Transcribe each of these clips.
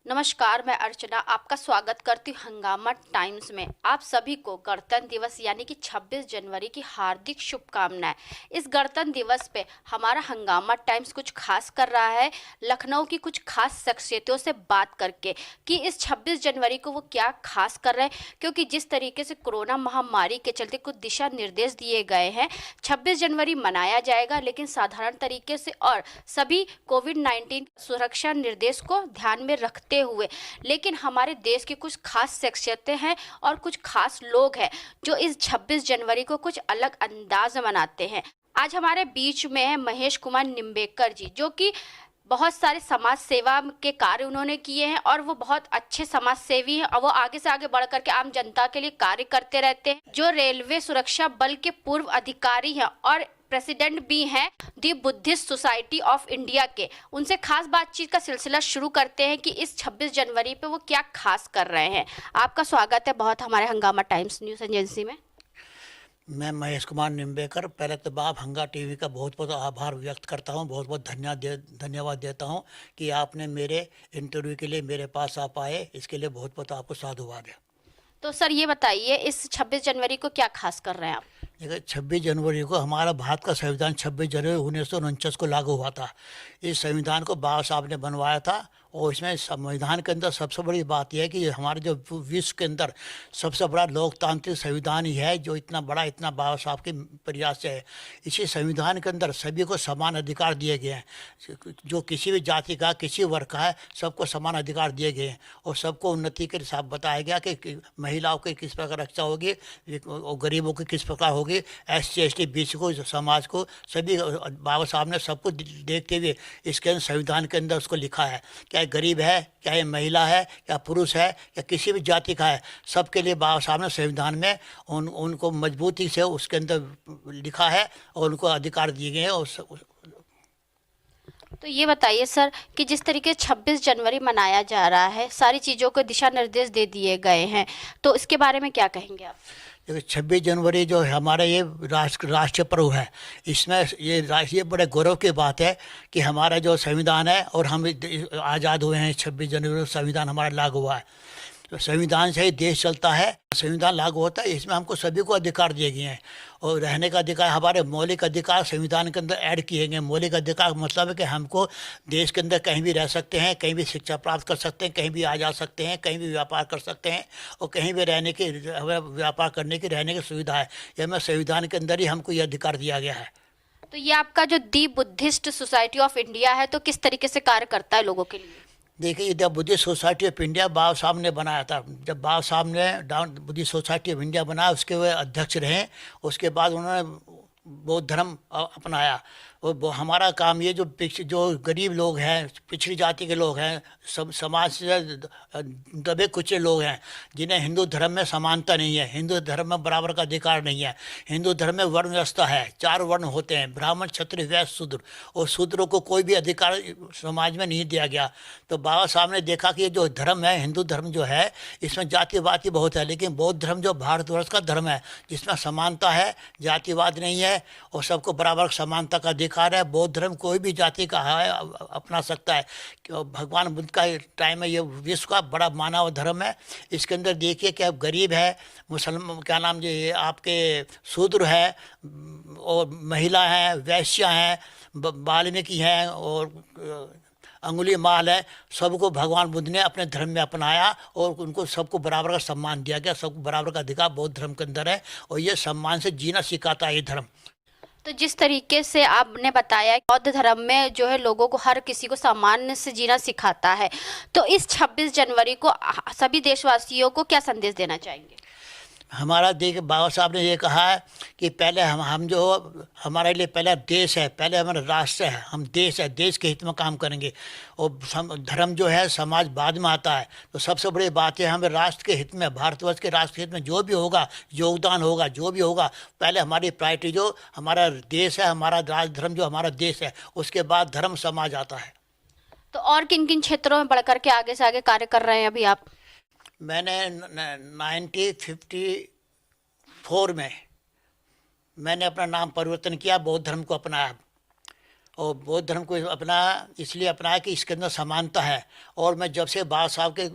नमस्कार, मैं अर्चना आपका स्वागत करती हूँ हंगामा टाइम्स में। आप सभी को गणतंत्र दिवस यानी कि 26 जनवरी की हार्दिक शुभकामनाएं। इस गणतंत्र दिवस पे हमारा हंगामा टाइम्स कुछ खास कर रहा है, लखनऊ की कुछ खास शख्सियतों से बात करके कि इस 26 जनवरी को वो क्या खास कर रहे हैं। क्योंकि जिस तरीके से कोरोना महामारी के चलते कुछ दिशा निर्देश दिए गए हैं, 26 जनवरी मनाया जाएगा लेकिन साधारण तरीके से और सभी कोविड-19 सुरक्षा निर्देश को ध्यान में रखते हुए। लेकिन हमारे देश की कुछ खास शख्सियतें हैं और कुछ खास लोग हैं जो इस 26 जनवरी को कुछ अलग अंदाज में मनाते हैं। आज हमारे बीच में है महेश कुमार निम्बेकर जी, जो कि बहुत सारे समाज सेवा के कार्य उन्होंने किए हैं और वो बहुत अच्छे समाज सेवी हैं और वो आगे से आगे बढ़ करके आम जनता के लिए कार्य करते रहते हैं। जो रेलवे सुरक्षा बल के पूर्व अधिकारी हैं और प्रेसिडेंट भी हैं दी बुद्धिस्ट सोसाइटी ऑफ इंडिया के, उनसे खास बातचीत का सिलसिला शुरू करते हैं कि इस 26 जनवरी पे वो क्या खास कर रहे हैं। आपका स्वागत है बहुत हमारे हंगामा टाइम्स न्यूज़ एजेंसी में। मैं महेश कुमार निम्बेकर, पहले तो आप हंगा टीवी का बहुत बहुत आभार व्यक्त करता हूं, बहुत बहुत धन्यवाद देता हूं कि आपने मेरे इंटरव्यू के लिए मेरे पास आ पाए। इसके लिए बहुत बहुत आपको साधुवाद है। तो सर ये बताइए, इस 26 जनवरी को क्या खास कर रहे हैं आप? देखिए, 26 जनवरी को हमारा भारत का संविधान 26 जनवरी 1949 को लागू हुआ था। इस संविधान को बाबा साहब ने बनवाया था और इसमें संविधान के अंदर सबसे बड़ी बात यह है कि हमारे जो विश्व के अंदर सबसे बड़ा लोकतांत्रिक संविधान ही है, जो इतना बड़ा इतना बाबा साहब के प्रयास से है। इसी संविधान के अंदर सभी को समान अधिकार दिए गए हैं। जो किसी भी जाति का किसी वर्ग का है, सबको समान अधिकार दिए गए हैं और सबको उन्नति के हिसाब बताया गया कि महिलाओं की किस प्रकार रक्षा होगी और गरीबों की किस प्रकार होगी, SC ST BC को समाज को सभी बाबा साहब ने सबको देखते हुए इसके अंदर संविधान के अंदर उसको लिखा है। क्या गरीब है, क्या ये महिला है, क्या पुरुष है, या किसी भी जाति का है, सबके लिए बाबा साहब ने संविधान में उनको मजबूती से उसके अंदर लिखा है और उनको अधिकार दिए गए हैं। और तो ये बताइए सर कि जिस तरीके से 26 जनवरी मनाया जा रहा है, सारी चीज़ों को दिशा निर्देश दे दिए गए हैं, तो इसके बारे में क्या कहेंगे आप? देखिए, 26 जनवरी जो है हमारा ये राष्ट्रीय पर्व है। इसमें ये बड़े गौरव की बात है कि हमारा जो संविधान है और हम आज़ाद हुए हैं 26 जनवरी को संविधान हमारा लागू हुआ है। तो संविधान से ही देश चलता है, संविधान लागू होता है। इसमें हमको सभी को अधिकार दिए गए हैं और रहने का अधिकार, हमारे मौलिक अधिकार संविधान के अंदर ऐड किए गए। मौलिक अधिकार मतलब है कि हमको देश के अंदर कहीं भी रह सकते हैं, कहीं भी शिक्षा प्राप्त कर सकते हैं, कहीं भी आ जा सकते हैं, कहीं भी व्यापार कर सकते हैं और कहीं भी रहने की व्यापार करने की रहने की सुविधा है। यह हमें संविधान के अंदर ही हमको ये अधिकार दिया गया है। तो ये आपका जो दी बुद्धिस्ट सोसाइटी ऑफ इंडिया है, तो किस तरीके से कार्य करता है लोगों के लिए? देखिए, the Buddhist Society of India Baba Saheb ने बनाया था। जब बाबा साहब ने down Buddhist Society of India बनाया, उसके वे अध्यक्ष रहे। उसके बाद उन्होंने बौद्ध धर्म अपनाया। और हमारा काम ये जो गरीब लोग हैं, पिछड़ी जाति के लोग हैं, सब समाज से दबे कुचले लोग हैं, जिन्हें हिंदू धर्म में समानता नहीं है, हिंदू धर्म में बराबर का अधिकार नहीं है। हिंदू धर्म में वर्ण व्यवस्था है, 4 वर्ण होते हैं, ब्राह्मण क्षत्रिय वैश्य शूद्र, और शूद्रों को कोई भी अधिकार समाज में नहीं दिया गया। तो बाबा साहब ने देखा कि ये जो धर्म है, हिंदू धर्म जो है, इसमें जातिवाद बहुत है, लेकिन बौद्ध धर्म जो भारतवर्ष का धर्म है, जिसमें समानता है, जातिवाद नहीं है और सबको बराबर समानता का अधिकार है। बौद्ध धर्म कोई भी जाति का है अपना सकता है। भगवान बुद्ध का टाइम है, ये विश्व का बड़ा माना हुआ धर्म है। इसके अंदर देखिए कि आप गरीब है, मुसलमान क्या नाम ये आपके शूद्र है और महिला हैं, वैश्या हैं, वाल्मीकि हैं और अंगुली माल है, सबको भगवान बुद्ध ने अपने धर्म में अपनाया और उनको सबको बराबर का सम्मान दिया गया। सबको बराबर का अधिकार बौद्ध धर्म के अंदर है और ये सम्मान से जीना सिखाता है ये धर्म। तो जिस तरीके से आपने बताया बौद्ध धर्म में जो है लोगों को, हर किसी को सामान्य से जीना सिखाता है, तो इस 26 जनवरी को सभी देशवासियों को क्या संदेश देना चाहेंगे? हमारा देख बाबा साहब ने ये कहा है कि पहले हम जो हमारे लिए पहले देश है, पहले हमारा राष्ट्र है, हम देश है, देश के हित में काम करेंगे और धर्म जो है समाज बाद में आता है। तो सबसे बड़ी बात है हमें राष्ट्र के हित में, भारतवर्ष के राष्ट्र के हित में जो भी होगा, योगदान होगा, जो भी होगा, पहले हमारी प्रायोरिटी जो हमारा देश है, हमारा राज धर्म जो हमारा देश है, उसके बाद धर्म समाज आता है। तो और किन किन क्षेत्रों में बढ़ करके आगे से आगे कार्य कर रहे हैं अभी आप? मैंने 1954 में मैंने अपना नाम परिवर्तन किया, बौद्ध धर्म को अपनाया और बौद्ध धर्म को अपना इसलिए अपनाया कि इसके अंदर समानता है। और मैं जब से बाबा साहब के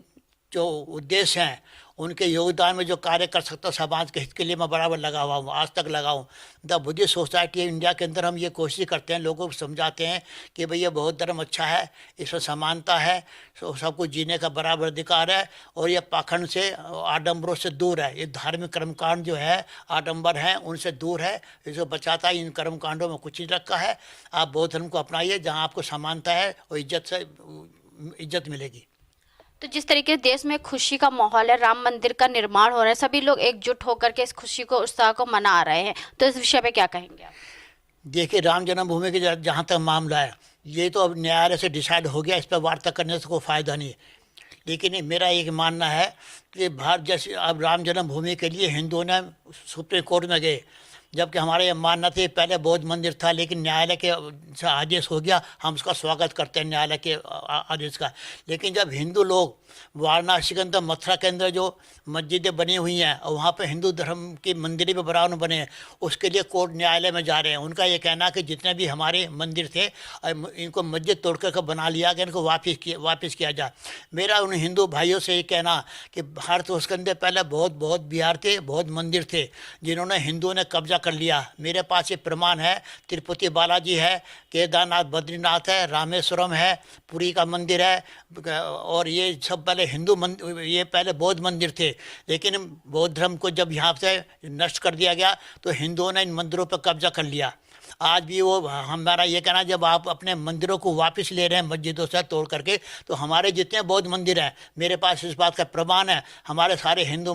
जो उद्देश्य हैं, उनके योगदान में जो कार्य कर सकता हूँ समाज के हित के लिए, मैं बराबर लगा हुआ हूँ, आज तक लगा हूँ। द बुद्धिस्ट सोसाइटी इंडिया के अंदर हम ये कोशिश करते हैं, लोगों को समझाते हैं कि भई ये बौद्ध धर्म अच्छा है, इसमें समानता है, सबको जीने का बराबर अधिकार है, और ये पाखंड से, आडंबरों से दूर है। ये धार्मिक कर्मकांड जो है आडंबर हैं उनसे दूर है, इसको बचाता है। इन कर्मकांडों में कुछ नहीं रखा है। आप बौद्ध धर्म को अपनाइए, जहाँ आपको समानता है और इज्जत मिलेगी। तो जिस तरीके से देश में खुशी का माहौल है, राम मंदिर का निर्माण हो रहा है, सभी लोग एकजुट होकर के इस खुशी को, उत्साह को मना रहे हैं, तो इस विषय पे क्या कहेंगे आप? देखिए, राम जन्मभूमि के जहाँ तक मामला है, ये तो अब न्यायालय से डिसाइड हो गया, इस पर वार्ता करने से कोई फ़ायदा नहीं है। लेकिन मेरा एक मानना है कि भारत जैसे, अब राम जन्मभूमि के लिए हिंदुओं ने सुप्रीम कोर्ट में गए, जबकि हमारे ये मानना था पहले बौद्ध मंदिर था, लेकिन न्यायालय के से आदेश हो गया, हम उसका स्वागत करते हैं न्यायालय के आदेश का। लेकिन जब हिंदू लोग वाराणसी के अंदर, मथुरा के अंदर जो मस्जिदें बनी हुई हैं और वहाँ पे हिंदू धर्म की मंदिरें भी बराबर बने हैं, उसके लिए कोर्ट न्यायालय में जा रहे हैं। उनका ये कहना है कि जितने भी हमारे मंदिर थे इनको मस्जिद तोड़ कर बना लिया गया, इनको वापस किया जाए। मेरा उन हिंदू भाइयों से ये कहना कि भारत उसके अंदर पहले बहुत बिहार थे, बहुत मंदिर थे जिन्होंने हिंदुओं ने कब्जा कर लिया। मेरे पास ये प्रमाण है, तिरुपति बालाजी है, केदारनाथ बद्रीनाथ है, रामेश्वरम है, पुरी का मंदिर है, और ये सब पहले हिंदू मंदिर, ये पहले बौद्ध मंदिर थे। लेकिन बौद्ध धर्म को जब यहाँ से नष्ट कर दिया गया तो हिंदुओं ने इन मंदिरों पर कब्जा कर लिया। आज भी वो हमारा ये कहना, जब आप अपने मंदिरों को वापस ले रहे हैं मस्जिदों से तोड़ करके, तो हमारे जितने बौद्ध मंदिर हैं, मेरे पास इस बात का प्रमाण है, हमारे सारे हिंदू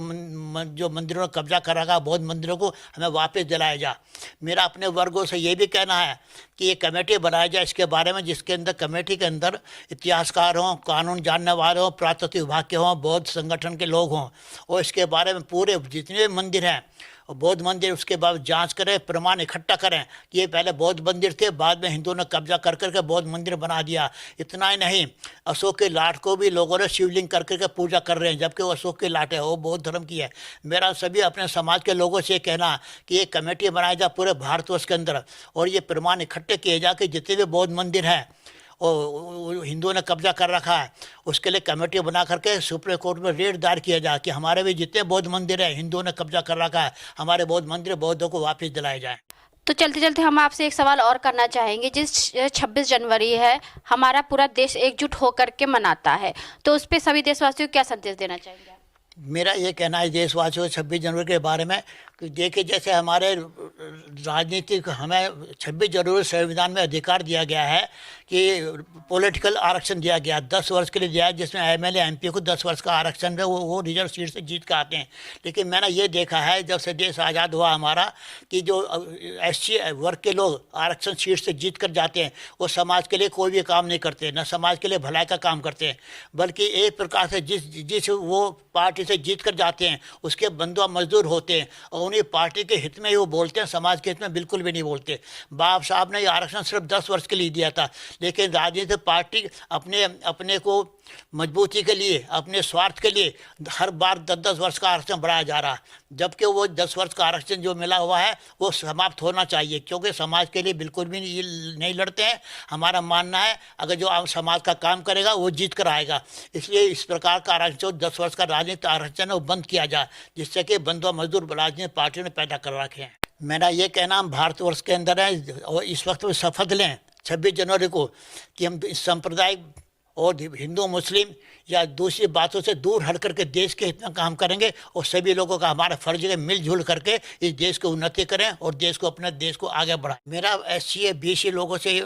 जो मंदिरों ने कब्जा कर रखा बौद्ध मंदिरों को, हमें वापस दिलाया जा। मेरा अपने वर्गों से ये भी कहना है कि ये कमेटी बनाया जाए इसके बारे में, जिसके अंदर कमेटी के अंदर इतिहासकार हों, कानून जानने वाले हों, पुरातत्व विभाग के हों, बौद्ध संगठन के लोग हों, और इसके बारे में पूरे जितने मंदिर हैं और बौद्ध मंदिर, उसके बाद जांच करें, प्रमाण इकट्ठा करें कि ये पहले बौद्ध मंदिर थे, बाद में हिंदुओं ने कब्जा कर करके बौद्ध मंदिर बना दिया। इतना ही नहीं, अशोक के लाट को भी लोगों ने शिवलिंग कर करके पूजा कर रहे हैं, जबकि वो अशोक की लाट है, वो बौद्ध धर्म की है। मेरा सभी अपने समाज के लोगों से कहना कि ये कमेटी बनाई जाए पूरे भारतवर्ष के अंदर, और ये प्रमाण इकट्ठे किए जाए कि जितने भी बौद्ध मंदिर हैं और हिंदुओं ने कब्जा कर रखा है, उसके लिए कमेटी बना करके सुप्रीम कोर्ट में रेड दायर किया जाए कि हमारे भी जितने बौद्ध मंदिर है हिंदुओं ने कब्जा कर रखा है, हमारे बौद्ध मंदिर बौद्धों को वापस दिलाए जाए। तो चलते चलते हम आपसे एक सवाल और करना चाहेंगे। जिस 26 जनवरी है, हमारा पूरा देश एकजुट होकर के मनाता है, तो उस पर सभी देशवासियों को क्या संदेश देना चाहेंगे? मेरा ये कहना है देशवासियों 26 जनवरी के बारे में कि देखिए, जैसे हमारे राजनीतिक, हमें 26 जनवरी संविधान में अधिकार दिया गया है कि पॉलिटिकल आरक्षण दिया गया, 10 वर्ष के लिए दिया है, जिसमें एमएलए एमपी को 10 वर्ष का आरक्षण है, वो रिजर्व सीट से जीत के आते हैं। लेकिन मैंने ये देखा है जब से देश आज़ाद हुआ हमारा, कि जो एससी वर्ग के लोग आरक्षण सीट से जीत कर जाते हैं, वो समाज के लिए कोई भी काम नहीं करते, न समाज के लिए भलाई का काम करते हैं, बल्कि एक प्रकार से जिस वो पार्टी से जीत कर जाते हैं उसके बंधुआ मजदूर होते हैं, और उन्हीं पार्टी के हित में ही वो बोलते हैं, समाज के हित में बिल्कुल भी नहीं बोलते। बाबा साहब ने ये आरक्षण सिर्फ 10 वर्ष के लिए दिया था, लेकिन राजनीतिक पार्टी अपने को मजबूती के लिए, अपने स्वार्थ के लिए हर बार 10-10 वर्ष का आरक्षण बढ़ाया जा रहा, जबकि वो 10 वर्ष का आरक्षण जो मिला हुआ है वो समाप्त होना चाहिए, क्योंकि समाज के लिए बिल्कुल भी नहीं लड़ते हैं। हमारा मानना है अगर जो समाज का काम करेगा वो जीत कर आएगा, इसलिए इस प्रकार का आरक्षण 10 वर्ष का राजनीतिक आरक्षण है वो बंद किया जाए, जिससे कि बंधुआ मजदूर राजनीतिक पार्टियों ने पैदा कर रखे हैं। मेरा ये कहना हम भारतवर्ष के अंदर है, और इस वक्त शपथ लें 26 जनवरी को कि हम इस सांप्रदायिक और हिंदू मुस्लिम या दूसरी बातों से दूर हट करके देश के हित में काम करेंगे, और सभी लोगों का हमारा फर्ज है मिलजुल करके इस देश को उन्नति करें और देश को, अपने देश को आगे बढ़ाएं। मेरा एससी बीसी लोगों से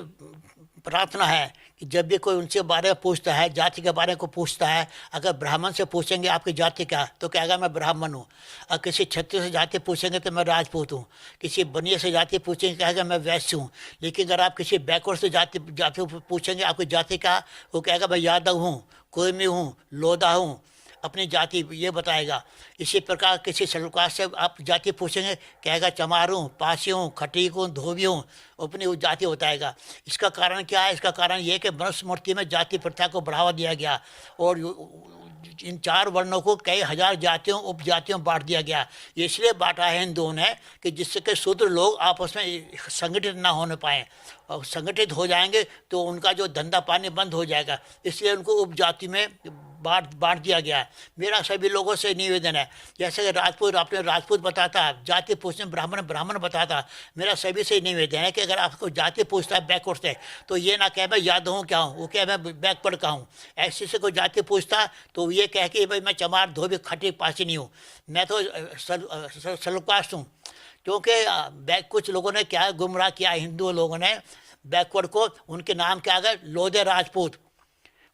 प्रार्थना है कि जब भी कोई उनसे बारे में पूछता है, जाति के बारे में पूछता है, अगर ब्राह्मण से पूछेंगे आपकी जाति क्या, तो कहेगा मैं ब्राह्मण हूँ। और किसी क्षत्रिय से जाति पूछेंगे तो मैं राजपूत हूँ। किसी बनिए से जाति पूछेंगे कहेगा मैं वैश्य हूँ। लेकिन अगर आप किसी बैकवर्ड से जाति पूछेंगे आपकी जाति क्या, वो कहेगा मैं यादव हूँ, कुर्मी हूँ, लोधा हूँ, अपनी जाति ये बताएगा। इसी प्रकार किसी सलूकार से आप जाति पूछेंगे कहेगा चमार हूँ, पासी हूँ, खटीक हूँ, धोबी हूँ, अपनी वो जाति बताएगा। इसका कारण क्या है? इसका कारण ये कि मनुस्मृति में जाति प्रथा को बढ़ावा दिया गया, और इन 4 वर्णों को कई हजार जातियों उपजातियों में बांट दिया गया। ये इसलिए बांटा है हिंदुओं ने कि जिससे कि शूद्र लोग आपस में संगठित ना होने पाएँ, और संगठित हो जाएंगे तो उनका जो धंधा पानी बंद हो जाएगा, इसलिए उनको उपजाति में बांट दिया गया है। मेरा सभी लोगों से निवेदन है, जैसे कि राजपूत अपने राजपूत बताता है, जाति पूछने ब्राह्मण बताता, मेरा सभी से निवेदन है कि अगर आपको जाति पूछता है बैकवर्ड से, तो ये ना कहे मैं यादव हूँ क्या हूँ, वो कहे मैं बैकवर्ड का हूँ। ऐसे से कोई जाति पूछता तो ये कह के भाई मैं चमार धोबी खटी पासी नहीं हूँ, मैं तो सलकास्ट हूँ। क्योंकि कुछ लोगों ने क्या गुमराह किया, हिंदू लोगों ने बैकवर्ड को, उनके नाम क्या गए, लोधे राजपूत,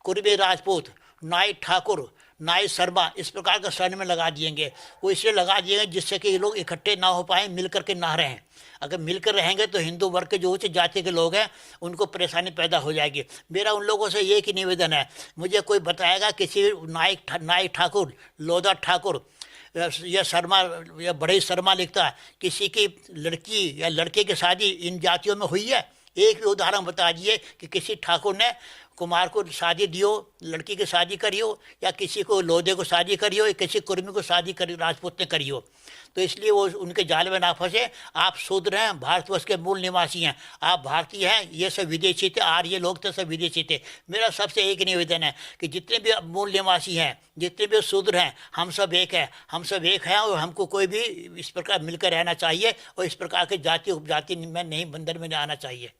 कुर्बी राजपूत, नाई ठाकुर, नाई शर्मा, इस प्रकार का स्वर्ण में लगा दिएंगे। वो इसलिए लगा दिएंगे जिससे कि ये लोग इकट्ठे ना हो पाए, मिलकर के ना रहें। अगर मिलकर रहेंगे तो हिंदू वर्ग के जो उच्च जाति के लोग हैं उनको परेशानी पैदा हो जाएगी। मेरा उन लोगों से एक ही निवेदन है, मुझे कोई बताएगा किसी नाई ठाकुर, लोधा ठाकुर या शर्मा या बड़े शर्मा लिखता किसी की लड़की या लड़के की शादी इन जातियों में हुई है? एक भी उदाहरण बता दिए कि किसी ठाकुर ने कुमार को शादी दियो, लड़की की शादी करियो, या किसी को लोधे को शादी करियो, या किसी कुर्मी को शादी करी राजपूत ने करियो। तो इसलिए वो उनके जाल में ना फंसे। आप शूद्र हैं, भारतवर्ष के मूल निवासी हैं, आप भारतीय हैं, ये सब विदेशी थे, आर्य लोग थे, सब विदेशी थे। मेरा सबसे एक निवेदन है कि जितने भी मूल निवासी हैं, जितने भी शूद्र हैं, हम सब एक हैं, हम सब एक हैं, और हमको कोई भी इस प्रकार मिलकर रहना चाहिए, और इस प्रकार के जाति उपजाति में नहीं बंधन में नहीं आना चाहिए।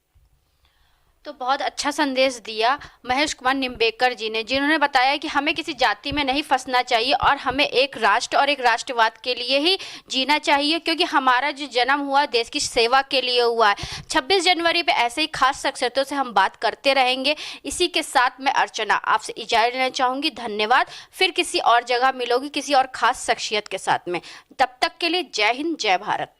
तो बहुत अच्छा संदेश दिया महेश कुमार निम्बेकर जी ने, जिन्होंने बताया कि हमें किसी जाति में नहीं फंसना चाहिए और हमें एक राष्ट्र और एक राष्ट्रवाद के लिए ही जीना चाहिए, क्योंकि हमारा जो जन्म हुआ देश की सेवा के लिए हुआ है। 26 जनवरी पे ऐसे ही खास शख्सियतों से हम बात करते रहेंगे। इसी के साथ मैं अर्चना आपसे इजाज़त लेना चाहूँगी। धन्यवाद। फिर किसी और जगह मिलोगी किसी और खास शख्सियत के साथ में। तब तक के लिए जय हिंद, जय भारत।